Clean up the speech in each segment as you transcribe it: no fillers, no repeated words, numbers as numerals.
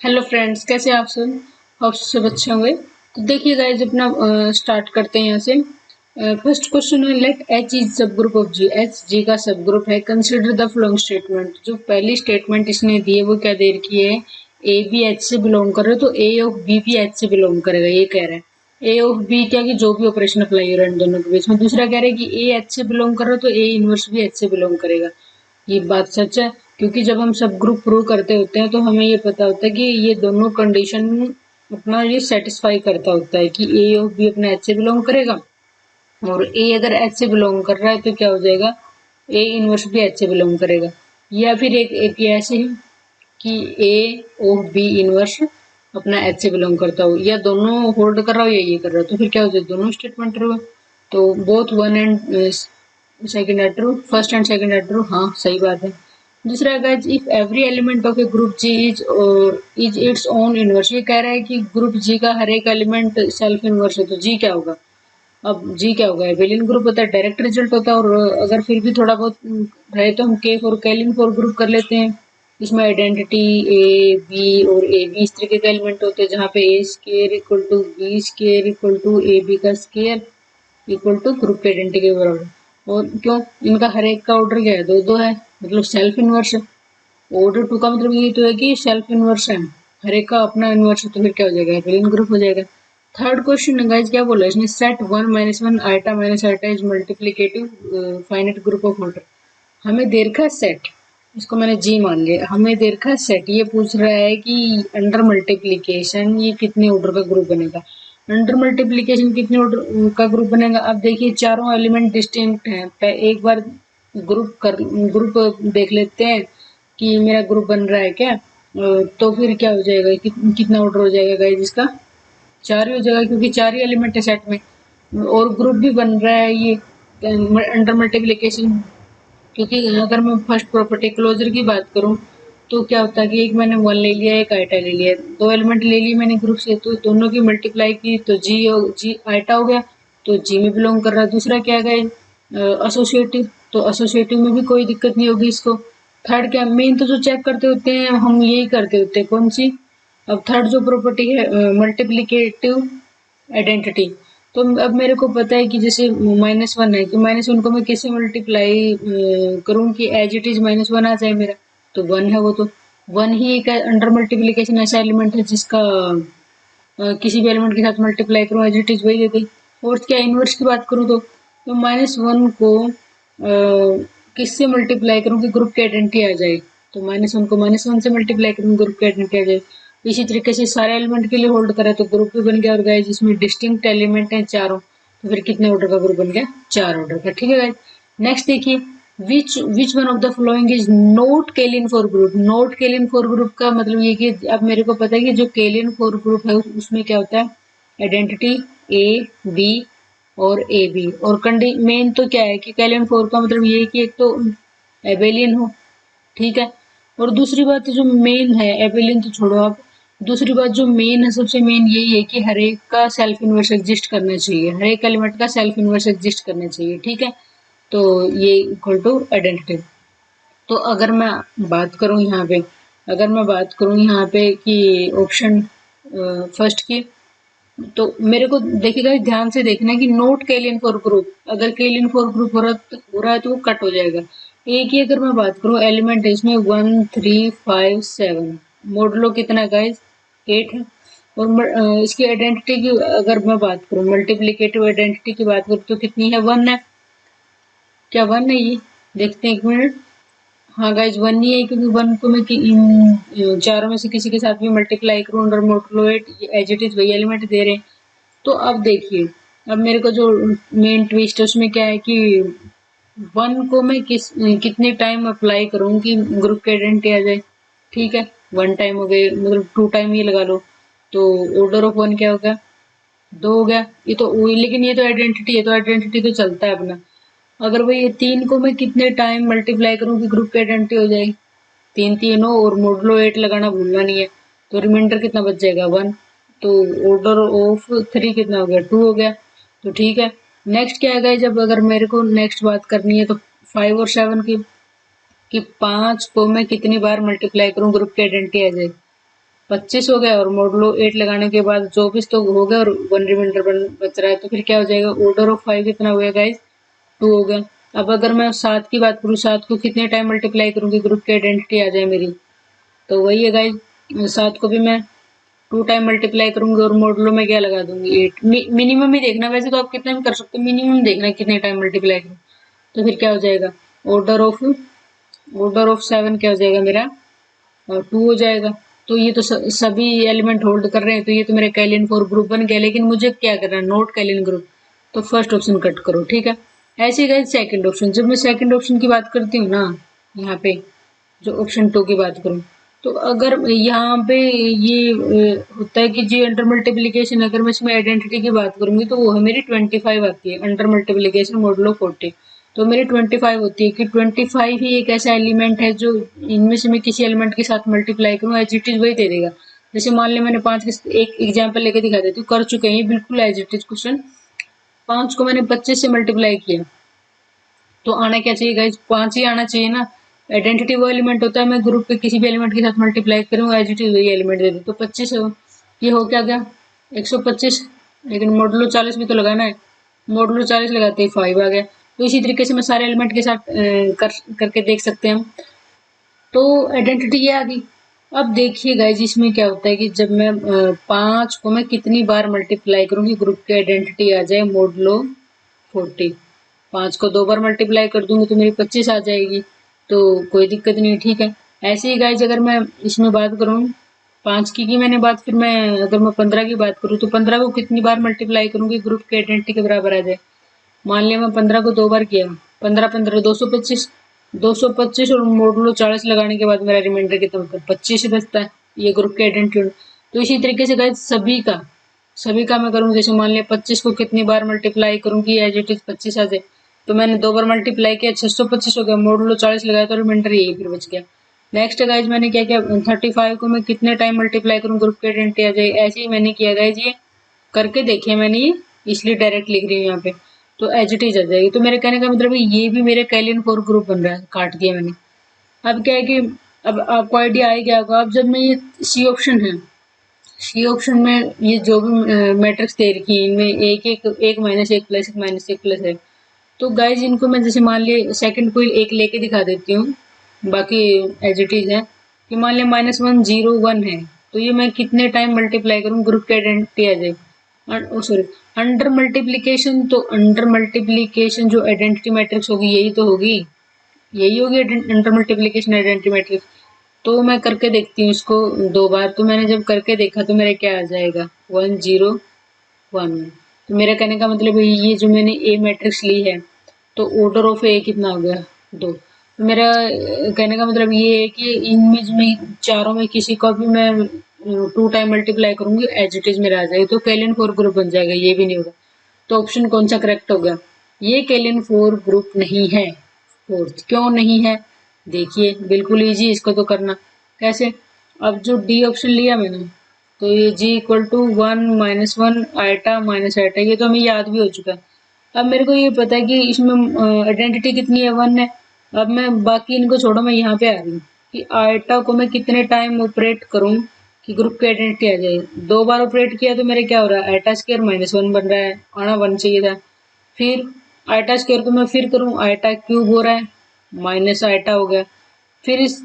Hello friends, कैसे हैं आप सब? आप सब अच्छे होंगे। तो देखिए गाइस, अपना स्टार्ट करते हैं यहाँ से। फर्स्ट क्वेश्चन है, let H is subgroup of G. H G का सब ग्रुप है। Consider the following statement. जो पहली स्टेटमेंट इसने दी है वो क्या दे रखी है? ए बी एच से बिलोंग कर रहे हो तो ए ऑफ बी भी एच से बिलोंग करेगा, ये कह रहा है। ए ऑफ बी क्या कि जो भी ऑपरेशन अप्लाई हो रहा है इन दोनों के बीच में। दूसरा कह रहा है कि ए एच से बिलोंग कर रहा हो तो ए इनवर्स भी एच से बिलोंग करेगा। ये बात सच है, क्योंकि जब हम सब ग्रुप प्रूव करते होते हैं तो हमें ये पता होता है कि ये दोनों कंडीशन अपना ये सेटिस्फाई करता होता है कि ए और बी अपना एच से बिलोंग करेगा, और ए अगर एच से बिलोंग कर रहा है तो क्या हो जाएगा? ए इनवर्स भी एच से बिलोंग करेगा। या फिर एक ये ऐसे है कि ए और बी इनवर्स अपना एच से बिलोंग करता हो, या दोनों होल्ड कर रहा हो या ये कर रहा हो, तो फिर क्या हो जाए? दोनों स्टेटमेंट ट्रू है। तो both one and second are true, first and second are true. हाँ, सही बात है। दूसरा है guys, if every element of a group G is its own inverse. ये कह रहा है कि ग्रुप जी का हर एक एलिमेंट सेल्फ इनवर्स है, तो जी क्या होगा? अब जी क्या होगा? एबेलियन ग्रुप होता है, डायरेक्ट रिजल्ट होता है। और अगर फिर भी थोड़ा बहुत रहे तो हम के फॉर कैलिन फॉर ग्रुप कर लेते हैं। इसमें आइडेंटिटी ए बी और ए बी इस तरीके के एलिमेंट होते हैं, जहाँ पे A square equal to B square equal to A B का स्केयर इक्वल टू ग्रुप की आइडेंटिटी के बराबर। और क्यों? इनका हर एक का ऑर्डर क्या है? दो दो है, मतलब सेल्फ इनवर्स है। ऑर्डर टू का मतलब ये तो है कि सेल्फ इनवर्स है, हर एक का अपना इनवर्स है, तो फिर क्या हो जाएगा? एबेलियन ग्रुप हो जाएगा। थर्ड क्वेश्चन गाइस, क्या बोला इसने? Set one minus one iota minus iota is multiplicative finite group of order. हमें दे रखा है सेट, इसको मैंने जी मान लिया। हमें दे रखा है सेट, ये पूछ रहा है कि अंडर मल्टीप्लीकेशन ये कितने ऑर्डर का ग्रुप बनेगा। अंडर मल्टीप्लीकेशन कितने ऑर्डर का ग्रुप बनेगा? अब देखिए, चारों एलिमेंट डिस्टिंक्ट हैं। एक बार ग्रुप देख लेते हैं कि मेरा ग्रुप बन रहा है क्या। तो फिर क्या हो जाएगा? कितना ऑर्डर हो जाएगा गाइस इसका? चार ही हो जाएगा, क्योंकि चार ही एलिमेंट है सेट में। और ग्रुप भी बन रहा है ये अंडर मल्टीप्लीकेशन। क्योंकि अगर मैं फर्स्ट प्रॉपर्टी क्लोजर की बात करूं तो क्या होता है कि एक मैंने वन ले लिया, एक आइटा ले लिया, दो एलिमेंट ले लिए मैंने ग्रुप से, तो दोनों की मल्टीप्लाई की तो जी आइटा हो गया, तो जी में बिलोंग कर रहा है। दूसरा क्या है? एसोसिएटिव, तो एसोसिएटिव में भी कोई दिक्कत नहीं होगी इसको। थर्ड क्या? मेन तो जो चेक करते होते हैं हम यही करते होते हैं, कौन सी? अब थर्ड जो प्रॉपर्टी है मल्टीप्लीकेटिव आइडेंटिटी। तो अब मेरे को पता है कि जैसे माइनस वन है, तो माइनस वन को मैं कैसे मल्टीप्लाई करूँ कि as it is minus one आ जाए मेरा? तो वन है वो, तो वन ही एक अंडर मल्टीप्लीकेशन ऐसा एलिमेंट है जिसका किसी भी एलिमेंट के साथ मल्टीप्लाई करूँ एज इट इज वही देते। फोर्थ क्या? इनवर्स की बात करूँ तो माइनस वन को किससे मल्टीप्लाई करूँ कि ग्रुप की आइडेंटिटी आ जाए? तो माइनस वन को माइनस वन से मल्टीप्लाई करूँ, ग्रुप की आइडेंटिटी आ जाए। इसी तरीके से सारे एलिमेंट के लिए होल्ड करा तो ग्रुप भी बन गया। और गाइस, जिसमें डिस्टिंक्ट एलिमेंट है चारों, तो फिर कितने ऑर्डर का ग्रुप बन गया? चार ऑर्डर का। ठीक है गाइस। नेक्स्ट देखिए, which one of the following is not Klein four group. Not Klein four group का मतलब ये कि अब मेरे को पता है कि जो केलिन फॉर ग्रुप है उसमें क्या होता है? आइडेंटिटी ए बी और ए बी। और कंडी मेन तो क्या है कि केलिन फोर का मतलब ये है कि एक तो एबेलियन हो, ठीक है। और दूसरी बात जो मेन है, एबेलियन तो छोड़ो आप, दूसरी बात जो मेन है, सबसे मेन यही है कि हर एक का सेल्फ इनवर्स एग्जिस्ट करना चाहिए, हर एक एलिमेंट का सेल्फ इनवर्स एग्जिस्ट करना चाहिए, ठीक है। तो ये इक्वल टू आइडेंटिटी। तो अगर मैं बात करूं यहाँ पे, अगर मैं बात करूं यहाँ पे कि ऑप्शन फर्स्ट की, तो मेरे को देखिएगा, ध्यान से देखना कि नोट केलियन फॉर ग्रुप, अगर केलियन फॉर ग्रुप हो रहा है तो वो कट हो जाएगा। एक ही अगर मैं बात करूं एलिमेंट है इसमें 1 3 5 7, मोडलो कितना है गाइस? 8 है। और इसकी आइडेंटिटी की अगर मैं बात करूं, मल्टीप्लीकेटिव आइडेंटिटी की बात करूं तो कितनी है? 1 है। क्या 1 है ये? देखते हैं एक मिनट। हाँ गाइज, 1 ही है, क्योंकि 1 को मैं इन चारों में से किसी के साथ भी मल्टीप्लाई करूं under modulo 8, as it is वही एलिमेंट दे रहे हैं। तो अब देखिए, अब मेरे को जो मेन ट्विस्ट है उसमें क्या है कि वन को मैं कितने टाइम अप्लाई करूँ कि ग्रुप की आइडेंटिटी आ जाए? ठीक है, 1 टाइम हो गए, मतलब 2 टाइम ये लगा लो, तो ऑर्डर ऑफ 1 क्या होगा? 2 हो गया। ये तो लेकिन ये तो आइडेंटिटी है, तो आइडेंटिटी तो चलता है अपना। अगर वही ये 3 को मैं कितने टाइम मल्टीप्लाई करूँ कि ग्रुप की आइडेंटिटी हो जाए? 3 3 हो, और मोडुलो 8 लगाना भूलना नहीं है। तो रिमाइंडर कितना बच जाएगा? 1। तो ऑर्डर ऑफ 3 कितना हो गया? 2 हो गया। तो ठीक है। नेक्स्ट क्या है गाइस, जब अगर मेरे को नेक्स्ट बात करनी है तो 5 और 7 की, कि 5 को मैं कितनी बार मल्टीप्लाई करूँ ग्रुप की आइडेंटिटी आ जाए? 25 हो गया और मोडुलो 8 लगाने के बाद 24 तो हो गया और 1 रिमाइंडर बच रहा है, तो फिर क्या हो जाएगा, ऑर्डर ऑफ 5 कितना हो गया गाइस, 2 हो गया। अब अगर मैं 7 की बात करूँ, 7 को कितने टाइम मल्टीप्लाई करूंगी ग्रुप की आइडेंटिटी आ जाए मेरी, तो वही है गाइस, 7 को भी मैं 2 टाइम मल्टीप्लाई करूंगी और मोडुलो में क्या लगा दूंगी 8। मिनिमम ही देखना, वैसे तो आप कितना भी कर सकते हो, मिनिमम देखना कितने टाइम मल्टीप्लाई करूँ, तो फिर क्या हो जाएगा, ऑर्डर ऑफ 7 क्या हो जाएगा मेरा, और 2 हो जाएगा। तो ये तो सभी एलिमेंट होल्ड कर रहे हैं, तो ये तो मेरा कैलिन 4 ग्रुप बन गया, लेकिन मुझे क्या करना है, नोट कैलिन ग्रुप, तो फर्स्ट ऑप्शन कट करो, ठीक है। ऐसे ही गाइस सेकंड ऑप्शन, जब मैं सेकंड ऑप्शन की बात करती हूँ ना, यहाँ पे जो ऑप्शन 2 की बात करूँ, तो अगर यहाँ पे ये होता है कि जी अंडर मल्टीप्लीकेशन, अगर मैं इसमें आइडेंटिटी की बात करूंगी तो वो है मेरी 25 आती है, अंडर मल्टीप्लीकेशन मॉडुलो 40, तो मेरी 25 होती है कि 25 ही एक ऐसा एलिमेंट है जो इनमें से मैं किसी एलिमेंट के साथ मल्टीप्लाई करूँ एज इट इज वही दे देगा। जैसे मान लिया मैंने 5 के एक एग्जाम्पल लेके दिखा देती हूँ, कर चुके हैं बिल्कुल एज इट इज क्वेश्चन। 5 को मैंने 25 से मल्टीप्लाई किया, तो आना क्या चाहिए गाइस, 5 ही आना चाहिए ना। आइडेंटिटी वो एलिमेंट होता है, मैं ग्रुप के किसी भी एलिमेंट के साथ मल्टीप्लाई करूँ एज इट इज वही एलिमेंट दे दूँ, तो 25 हो, ये हो क्या गया 125, लेकिन मॉडुलो 40 भी तो लगाना है, मॉडुलो 40 लगाते ही 5 आ गया। तो इसी तरीके से मैं सारे एलिमेंट के साथ करके देख सकते हैं हम। तो आइडेंटिटी ये आ गई। अब देखिए गाइस इसमें क्या होता है कि जब मैं 5 को मैं कितनी बार मल्टीप्लाई करूंगी ग्रुप की आइडेंटिटी आ जाए मॉडुलो 40। 5 को 2 बार मल्टीप्लाई कर दूंगी तो मेरी 25 आ जाएगी, तो कोई दिक्कत नहीं, ठीक है। ऐसे ही गाइस अगर मैं इसमें बात करूँ 5 की मैंने बात, फिर मैं अगर मैं 15 की बात करूँ तो 15 को कितनी बार मल्टीप्लाई करूंगी ग्रुप की आइडेंटिटी के बराबर आ जाए। मान लिया मैं 15 को 2 बार किया, 15 15 225, 225 और मोडुलो 40 लगाने के बाद मेरा रिमाइंडर कितना होता है, 25 ही बचता है, ये ग्रुप की आइडेंटिटी। तो इसी तरीके से गाइस सभी का मैं करूँ, जैसे मान लिया 25 को कितनी बार मल्टीप्लाई करूंगी एज इट इज 25 आ जाए, तो मैंने 2 बार मल्टीप्लाई किया 625 हो गया, मोडुलो 40 लगाया तो रिमाइंडर यही फिर बच गया। नेक्स्ट गाइज मैंने क्या किया, 35 को मैं कितने टाइम मल्टीप्लाई करूँ ग्रुप की आइडेंटिटी आ जाए, ऐसे ही मैंने किया गाइज, ये करके देखिए मैंने, ये इसलिए डायरेक्ट लिख रही हूँ यहाँ पे, तो एज इट इज आ जाएगी। तो मेरे कहने का मतलब है ये भी मेरे कैलिन 4 ग्रुप बन रहा है, काट दिया मैंने। अब क्या है कि अब आपको आइडिया आ ही गया होगा, अब जब मैं ये सी ऑप्शन है, सी ऑप्शन में ये जो भी मैट्रिक्स दे रखी है इनमें एक एक एक माइनस एक प्लस एक माइनस एक प्लस है, तो गाइज इनको मैं जैसे मान लिया सेकंड को एक लेके दिखा देती हूँ, बाकी एज इट इज है, कि मान लिया -1 0 1 है, तो ये मैं कितने टाइम मल्टीप्लाई करूँ ग्रुप की आइडेंटिटी आ जाए, सॉरी अंडर मल्टीप्लीकेशन, तो अंडर मल्टीप्लीकेशन जो आइडेंटिटी मैट्रिक्स होगी यही होगी अंडर मल्टीप्लीकेशन आइडेंटिटी मैट्रिक्स। तो मैं करके देखती हूँ इसको 2 बार, तो मैंने जब करके देखा तो मेरा क्या आ जाएगा 1 0 1। तो मेरा कहने का मतलब है ये जो मैंने ए मैट्रिक्स ली है, तो ऑर्डर ऑफ ए कितना हो गया 2। तो मेरा कहने का मतलब ये है कि इनमें जो मैं चारों में किसी को भी मैं 2 टाइम मल्टीप्लाई करूंगी एज इट इज मेरा आ जाएगा, तो कैलिन 4 ग्रुप बन जाएगा, ये भी नहीं होगा। तो ऑप्शन कौन सा करेक्ट हो गया, ये कैलिन 4 ग्रुप नहीं है। फोर्थ क्यों नहीं है, देखिए बिल्कुल इजी इसको तो करना, कैसे, अब जो डी ऑप्शन लिया मैंने, तो ये G equal to 1 -1 iota minus iota, ये तो हमें याद भी हो चुका है। अब मेरे को ये पता है कि इसमें आइडेंटिटी कितनी है 1 है। अब मैं बाकी इनको छोड़ो, मैं यहाँ पे आ रही हूँ कि आइटा को मैं कितने टाइम ऑपरेट करूँ कि ग्रुप की आइडेंटिटी आ जाए। 2 बार ऑपरेट किया तो मेरे क्या हो रहा है, आइटा स्क्वायर -1 बन रहा है, आना 1 चाहिए था। फिर आइटा स्क्वायर को मैं फिर करूँ, आइटा क्यूब हो रहा है, माइनस आइटा हो गया। फिर इस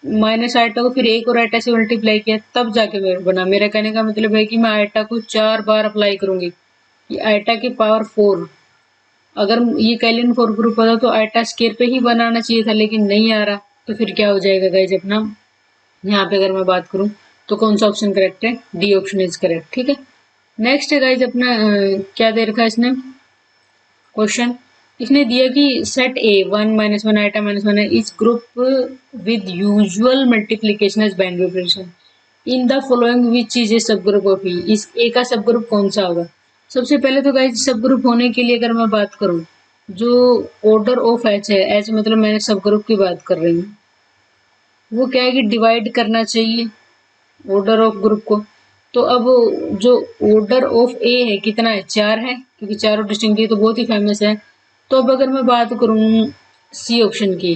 माइनस आइटा को फिर एक और आइटा से मल्टीप्लाई किया, तब जाके मेरा बना। मेरा कहने का मतलब है कि मैं आइटा को 4 बार अप्लाई करूंगी, ये आइटा की पावर 4। अगर ये कैलिन 4 ग्रुप होता तो आइटा स्क्वायर पे ही बनाना चाहिए था, लेकिन नहीं आ रहा, तो फिर क्या हो जाएगा गाइज अपना, यहाँ पे अगर मैं बात करूँ तो कौन सा ऑप्शन करेक्ट है, डी ऑप्शन इज करेक्ट, ठीक है। नेक्स्ट है गाइज अपना क्या दे रखा है इसने क्वेश्चन, इसने दिया कि सेट ए 1 -1 आइटा -1 है इस group with usual multiplication as binary operation in the following which is a subgroup of ई, इस ए का सब ग्रुप कौन सा होगा। सबसे पहले तो गाइज सब ग्रुप होने के लिए अगर मैं बात करूं, जो ऑर्डर ऑफ एच है, एच मतलब मैंने सब ग्रुप की बात कर रही हूँ, वो क्या है कि डिवाइड करना चाहिए ऑर्डर ऑफ ग्रुप को। तो अब जो ऑर्डर ऑफ ए है कितना है, 4 है, क्योंकि चारों डिस्टिंक्ट तो बहुत ही फेमस है। तो अब अगर मैं बात करूं सी ऑप्शन की,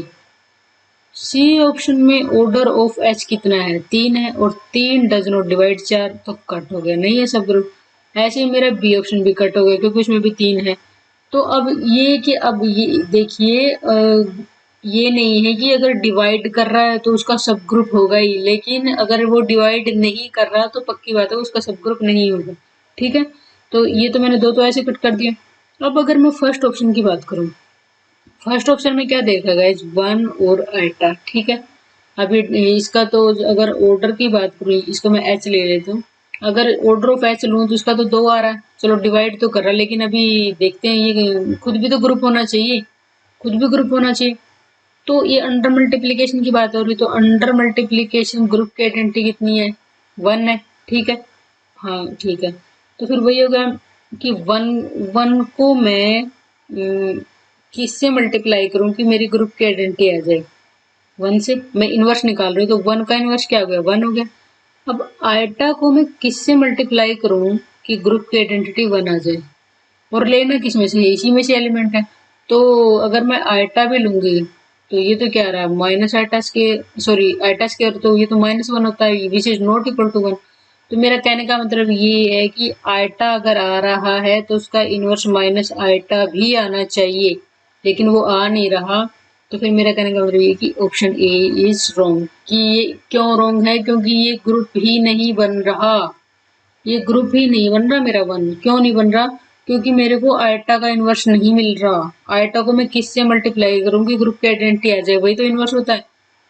सी ऑप्शन में ऑर्डर ऑफ एच कितना है, 3 है, और 3 डज नॉट डिवाइड 4, तो कट हो गया, नहीं है सब ग्रुप। ऐसे ही मेरा बी ऑप्शन भी कट हो गया क्योंकि उसमें भी 3 है। तो अब ये कि अब ये देखिए ये नहीं है कि अगर डिवाइड कर रहा है तो उसका सब ग्रुप होगा ही, लेकिन अगर वो डिवाइड नहीं कर रहा तो पक्की बात है उसका सब ग्रुप नहीं होगा। ठीक है, तो ये तो मैंने दो तो ऐसे कट कर दिया। अब अगर मैं फर्स्ट ऑप्शन की बात करूं, फर्स्ट ऑप्शन में क्या देखा गाइस, 1 और आइटा। ठीक है, अभी इसका तो अगर ऑर्डर की बात करूँ, इसको मैं एच ले लेता हूँ। अगर ऑर्डर ऑफ एच लूँ तो इसका तो 2 आ रहा है, चलो डिवाइड तो कर रहा है, लेकिन अभी देखते हैं ये खुद भी तो ग्रुप होना चाहिए, खुद भी ग्रुप होना चाहिए। तो ये अंडर मल्टीप्लीकेशन की बात हो रही, तो अंडर मल्टीप्लीकेशन ग्रुप की आइडेंटिटी कितनी है, 1 है। ठीक है, हाँ ठीक है, तो फिर वही होगा कि 1 को मैं किससे मल्टीप्लाई करूं कि मेरी ग्रुप की आइडेंटिटी आ जाए, 1 से। मैं इनवर्स निकाल रही हूँ तो 1 का इनवर्स क्या हो गया, 1 हो गया। अब आयटा को मैं किससे मल्टीप्लाई करूं कि ग्रुप की आइडेंटिटी 1 आ जाए, और लेना किस में से है, इसी में से एलिमेंट है। तो अगर मैं आयटा भी लूंगी तो ये तो क्या आ रहा है, minus iota square, sorry iota square, तो ये तो -1 होता है, which is not equal to 1। तो मेरा कहने का मतलब ये है कि आयटा अगर आ रहा है तो उसका इनवर्स माइनस आयटा भी आना चाहिए, लेकिन वो आ नहीं रहा। तो फिर मेरा कहने का मतलब ये कि ऑप्शन ए इज रॉन्ग। कि ये क्यों रॉन्ग है, क्योंकि ये ग्रुप ही नहीं बन रहा, ये ग्रुप ही नहीं बन रहा मेरा 1। क्यों नहीं बन रहा, क्योंकि मेरे को आयटा का इनवर्स नहीं मिल रहा। आयटा को मैं किससे मल्टीप्लाई करूंगी ग्रुप की आइडेंटिटी आ जाए, वही तो इनवर्स होता है।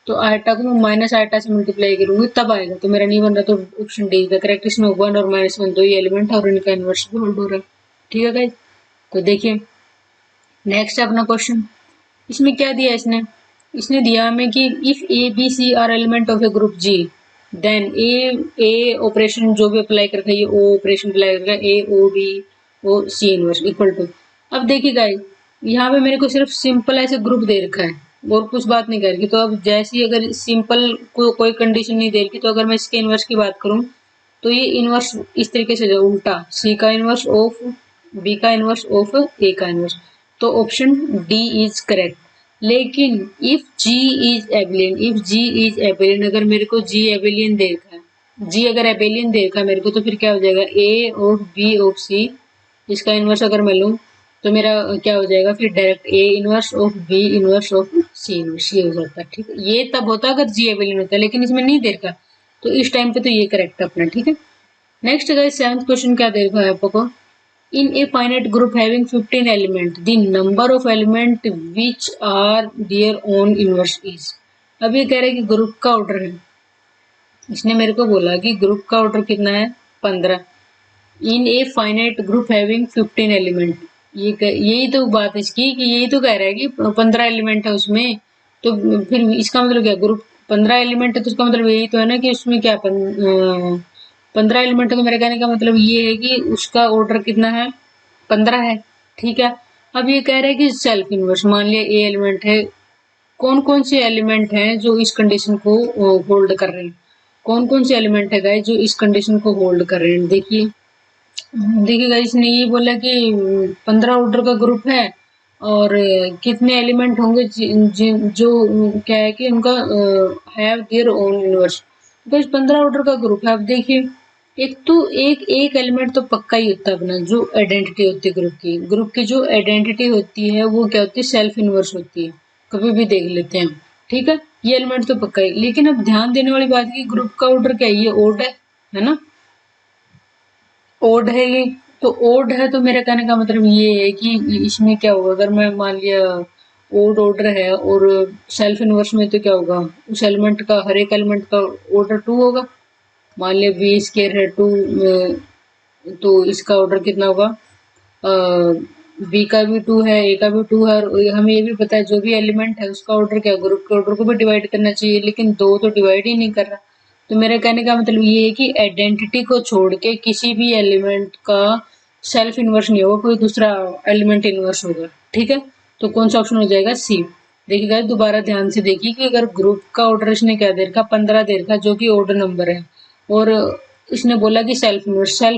तो आयटा को मैं माइनस आयटा से मल्टीप्लाई करूंगी तब आएगा, तो मेरा नहीं बन रहा। तो ऑप्शन डी द करेक्ट, इसमें 1 और -1 दो ही एलिमेंट है और इनका इनवर्स भी होल्ड हो रहा है। ठीक है गाइस, तो देखिए नेक्स्ट है अपना क्वेश्चन। इसमें क्या दिया इसने, इसने दिया हमें कि if a b c are element of a group G, then a operation जो भी अप्लाई करता है ये ओ ऑपरेशन अप्लाई करेगा, A O B O C inverse equal to. अब देखिए गाइस, यहाँ पे मेरे को सिर्फ सिंपल ऐसे ग्रुप दे रखा है और कुछ बात नहीं कर रही। तो अब जैसी अगर सिंपल कोई कंडीशन नहीं दे रखी, तो अगर मैं इसके इनवर्स की बात करूँ तो ये इनवर्स इस तरीके से जो उल्टा, सी का इनवर्स ऑफ बी का इनवर्स ऑफ ए का इनवर्स। तो ऑप्शन डी इज करेक्ट। लेकिन if G is abelian, if G is abelian, अगर मेरे को जी एबिलियन देखा है, जी अगर एबिलियन देखा मेरे को, तो फिर क्या हो जाएगा, ए ऑफ बी ऑफ सी, इसका इनवर्स अगर मैं लूँ तो मेरा क्या हो जाएगा, फिर direct a inverse of b inverse of c inverse, ये हो जाता है। ठीक है, ये तब होता अगर जी एबिलियन होता, लेकिन इसमें नहीं देखा, तो इस टाइम पे तो ये करेक्ट है अपना। ठीक है, नेक्स्ट गाइस 7th क्वेश्चन क्या देखा है आपको, in a finite group having 15 element the number of element which are their own inverse is। अब ये कह रहे हैं कि ग्रुप का ऑर्डर है, इसने मेरे को बोला कि ग्रुप का ऑर्डर कितना है, 15। In a finite group having 15 element, यही तो बात इसकी कि यही तो कह रहा है कि 15 एलिमेंट है उसमें। तो फिर इसका मतलब क्या, ग्रुप 15 एलिमेंट है तो उसका मतलब यही तो है ना कि उसमें क्या 15 एलिमेंट है। तो मेरे कहने का मतलब ये है कि उसका ऑर्डर कितना है, 15 है। ठीक है, अब ये कह रहा है कि सेल्फ इनवर्स, मान लिया ए एलिमेंट है, कौन कौन से एलिमेंट हैं जो इस कंडीशन को होल्ड कर रहे हैं, कौन कौन से एलिमेंट है गाइस जो इस कंडीशन को होल्ड कर रहे हैं। देखिए देखिए गाइस, ने ये बोला कि 15 ऑर्डर का ग्रुप है और कितने एलिमेंट होंगे जो क्या है कि उनका have their own inverse. Guys 15 order का ग्रुप है। अब देखिए एक तो एक एलिमेंट तो पक्का ही होता है अपना, जो आइडेंटिटी होती है ग्रुप की जो आइडेंटिटी होती है वो क्या होती है, सेल्फ इनवर्स होती है। कभी भी देख लेते हैं, ठीक है, ये एलिमेंट तो पक्का ही। लेकिन अब ध्यान देने वाली बात है कि ग्रुप का ऑर्डर क्या है, ये ओड है ना, ओड है ये। तो ओड है तो मेरे कहने का मतलब ये है कि इसमें क्या होगा, अगर मैं मान लिया ओड ऑर्डर है और सेल्फ इनवर्स में, तो क्या होगा, उस एलिमेंट का हर एक एलिमेंट का ऑर्डर 2 होगा। मान लिया बी स्केयर है 2, तो इसका ऑर्डर कितना होगा, बी का भी 2 है, ए का भी 2 है, और हमें ये भी पता है जो भी एलिमेंट है उसका ऑर्डर क्या, ग्रुप के ऑर्डर को भी डिवाइड करना चाहिए, लेकिन 2 तो डिवाइड ही नहीं कर रहा। तो मेरे कहने का मतलब ये है कि आइडेंटिटी को छोड़ के किसी भी एलिमेंट का सेल्फ इनवर्स नहीं होगा, कोई दूसरा एलिमेंट इनवर्स होगा। ठीक है, तो कौन सा ऑप्शन हो जाएगा, सी। देखिएगा दोबारा ध्यान से देखिए कि अगर ग्रुप का ऑर्डर इसने क्या दे रखा, 15 दे रखा, जो कि ऑर्डर नंबर है, और इसने बोला कि सेल्फ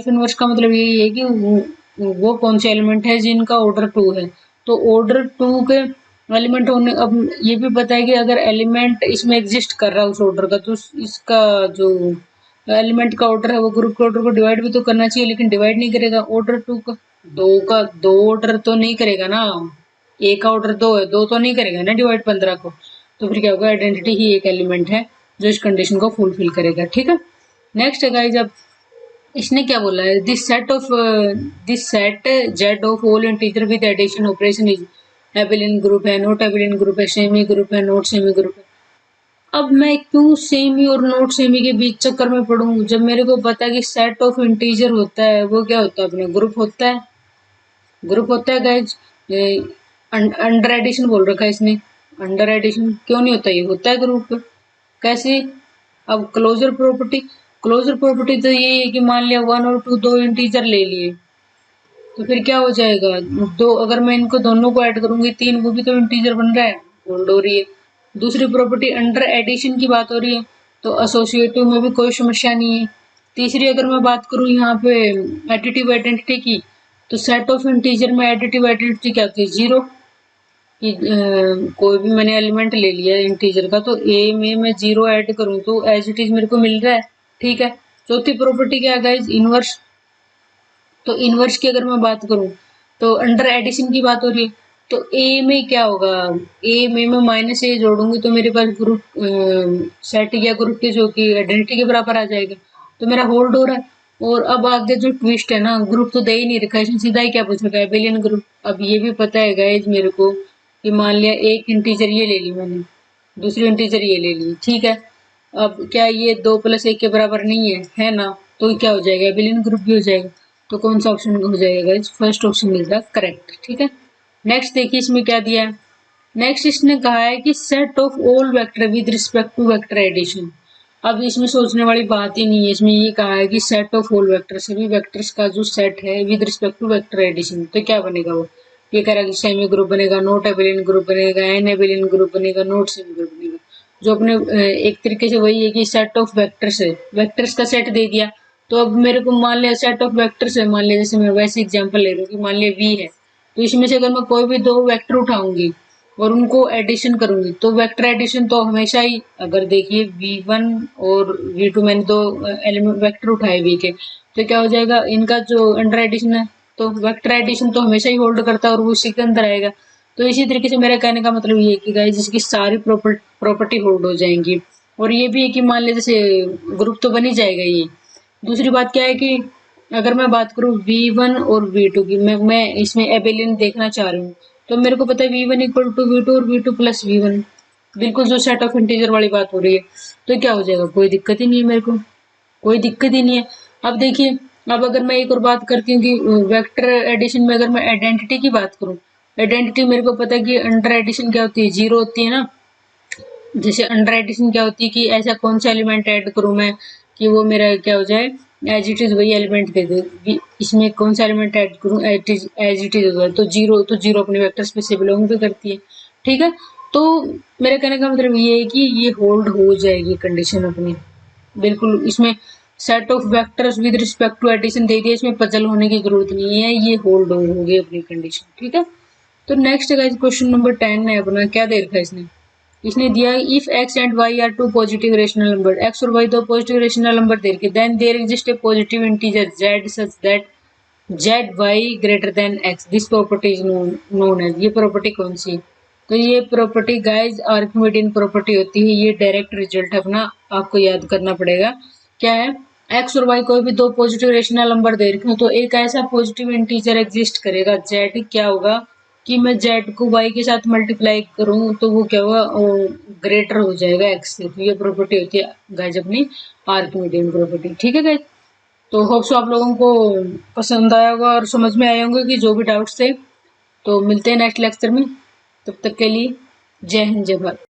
इनवर्स का मतलब यही है कि वो कौन से एलिमेंट है जिनका ऑर्डर 2 है। तो ऑर्डर 2 के एलिमेंट होने, अब ये भी पता है कि अगर एलिमेंट इसमें एग्जिस्ट कर रहा है उस ऑर्डर का, तो इसका जो एलिमेंट का ऑर्डर है वो ग्रुप के ऑर्डर को डिवाइड भी तो करना चाहिए, लेकिन डिवाइड नहीं करेगा। ऑर्डर टू का दो ऑर्डर तो नहीं करेगा ना, ए का ऑर्डर दो है, दो तो नहीं करेगा ना डिवाइड 15 को। तो फिर क्या होगा, आइडेंटिटी ही एक एलिमेंट है जो इस कंडीशन को फुलफिल करेगा। ठीक है, नेक्स्ट है गाइस, अब इसने क्या बोला है, this set Z of all integer with addition operation is abelian group है, नॉट एबिलियन ग्रुप है, सेमी ग्रुप है, नॉट सेमी ग्रुप है। अब मैं क्यों सेमी और नॉट सेमी के बीच चक्कर में पढ़ूं, जब मेरे को पता है कि सेट ऑफ इंटीजर होता है वो क्या होता है, अपने ग्रुप होता है। ग्रुप होता है गाइज, अंडर एडिशन बोल रखा है इसने, अंडर एडिशन क्यों नहीं होता, ये होता है ग्रुप। कैसे, अब क्लोजर प्रॉपर्टी तो ये है कि मान लिया 1 और 2 दो इंटीजर ले लिए, तो फिर क्या हो जाएगा, दो अगर मैं इनको दोनों को ऐड करूंगी 3, वो भी तो इंटीजर बन रहा है, होल्ड हो रही है। दूसरी प्रॉपर्टी अंडर एडिशन की बात हो रही है, तो एसोसिएटिव में भी कोई समस्या नहीं है। तीसरी अगर मैं बात करूं यहाँ पे एडिटिव आइडेंटिटी की, तो सेट ऑफ इंटीजर में एडिटिव आइडेंटिटी क्या होती है, जीरो। कि कोई भी मैंने एलिमेंट ले लिया इंटीजर का, तो ए में मैं जीरो ऐड करूं तो एज इट इज मेरे को मिल रहा है। ठीक है, चौथी प्रॉपर्टी क्या है गाइज, इनवर्स। तो इनवर्स की अगर मैं बात करूं, तो अंडर एडिशन की बात हो रही है, तो ए में क्या होगा, ए में मैं माइनस ए जोड़ूंगी तो मेरे पास ग्रुप सेट या ग्रुप के जो कि आइडेंटिटी के बराबर आ जाएगा, तो मेरा होल्ड हो रहा है। और अब आगे जो ट्विस्ट है ना, ग्रुप तो दे ही नहीं रखा है, इसमें सीधा ही क्या पूछ रखा है, एबिलियन ग्रुप। अब ये भी पता है गाइज मेरे को कि मान लिया एक इंटीजर ये ले ली मैंने, दूसरी इंटीजर ये ले ली, ठीक है। अब क्या ये 2 + 1 के बराबर नहीं है ना, तो क्या हो जाएगा, एबिलियन ग्रुप भी हो जाएगा। तो कौन सा ऑप्शन हो जाएगा guys, first option is the correct. ठीक है, नेक्स्ट देखिए इसमें क्या दिया है। नेक्स्ट इसने कहा है कि set of all vector with respect to vector addition. अब इसमें सोचने वाली बात ही नहीं है, इसमें ये कहा है कि सेट ऑफ ऑल वेक्टर, सभी वेक्टर्स का जो सेट है with respect to vector addition, तो क्या बनेगा वो, ये कह रहा है कि सेमी ग्रुप बनेगा, नॉट एबिलियन ग्रुप बनेगा, एन एबिलियन ग्रुप बनेगा, नॉट सेमी ग्रुप बनेगा। जो अपने एक तरीके से वही है कि सेट ऑफ वेक्टर्स है, वेक्टर्स का सेट दे दिया। तो अब मेरे को मान लिया सेट ऑफ वेक्टर्स है, मान लिया जैसे मैं वैसे एग्जांपल ले रही हूँ कि मान लिया वी है, तो इसमें से अगर मैं कोई भी दो वेक्टर उठाऊंगी और उनको एडिशन करूंगी, तो वेक्टर एडिशन तो हमेशा ही, अगर देखिए v1 और v2 मैंने दो एलिमेंट वेक्टर उठाए v के, तो क्या हो जाएगा, इनका जो अंडर एडिशन है, तो वेक्टर एडिशन तो हमेशा ही होल्ड करता है और वो उसी के अंदर आएगा। तो इसी तरीके से मेरा कहने का मतलब ये है कि गाइस इसकी सारी प्रॉपर्टी होल्ड हो जाएंगी। और ये भी है कि मान लीजिए जैसे ग्रुप तो बन ही जाएगा ये। दूसरी बात क्या है कि अगर मैं बात करूं v1 और v2 की, मैं इसमें एबिलियन देखना चाह रही हूँ, तो मेरे को पता है v1 इक्वल टू v2 और v2 प्लस v1, बिल्कुल जो सेट ऑफ इंटीजर वाली बात हो रही है। तो क्या हो जाएगा, कोई दिक्कत ही नहीं है मेरे को, कोई दिक्कत ही नहीं है। अब देखिए, अब अगर मैं एक और बात करती हूँ कि वेक्टर एडिशन में अगर मैं आइडेंटिटी की बात करूँ, आइडेंटिटी मेरे को पता है कि अंडर एडिशन क्या होती है, जीरो होती है ना। जैसे अंडर एडिशन क्या होती है कि ऐसा कौन सा एलिमेंट ऐड करूं मैं कि वो मेरा क्या हो जाए, एज इट इज वही एलिमेंट दे दे। इसमें कौन सा एलिमेंट ऐड करूं एज इट इज हो जाए, तो जीरो अपने वेक्टर स्पेस से बिलोंग भी करती है। ठीक है, तो मेरे कहने का मतलब ये है कि ये होल्ड हो जाएगी कंडीशन अपनी, बिल्कुल। इसमें set of vectors with respect to addition दे दिया, इसमें पजल होने की जरूरत नहीं है, ये होल्ड हो गई अपनी कंडीशन। ठीक है, तो नेक्स्ट गाइस क्वेश्चन नंबर 10 है अपना, क्या दे रखा है इसने दिया if x and y are two positive rational number, x और y दो पॉजिटिव रेशनल नंबर दे रखे, then there exist a positive integer z such that zy greater than x, this property is known as, ये property कौन सी, तो ये property guys Archimedean property होती है। ये डायरेक्ट रिजल्ट अपना आपको याद करना पड़ेगा। क्या है, x और y कोई भी दो पॉजिटिव रेशनल नंबर दे रखे हो, तो एक ऐसा पॉजिटिव इंटीजर एग्जिस्ट करेगा z, क्या होगा कि मैं z को y के साथ मल्टीप्लाई करूं तो वो क्या होगा, ग्रेटर हो जाएगा x से। तो ये प्रॉपर्टी होती है गाइस अपनी आर्किमिडियन प्रॉपर्टी। ठीक है गाइस, तो होप सो आप लोगों को पसंद आया होगा और समझ में आए होंगे कि जो भी डाउट्स थे। तो मिलते हैं नेक्स्ट लेक्चर में, तब तक के लिए जय हिंद जय भारत।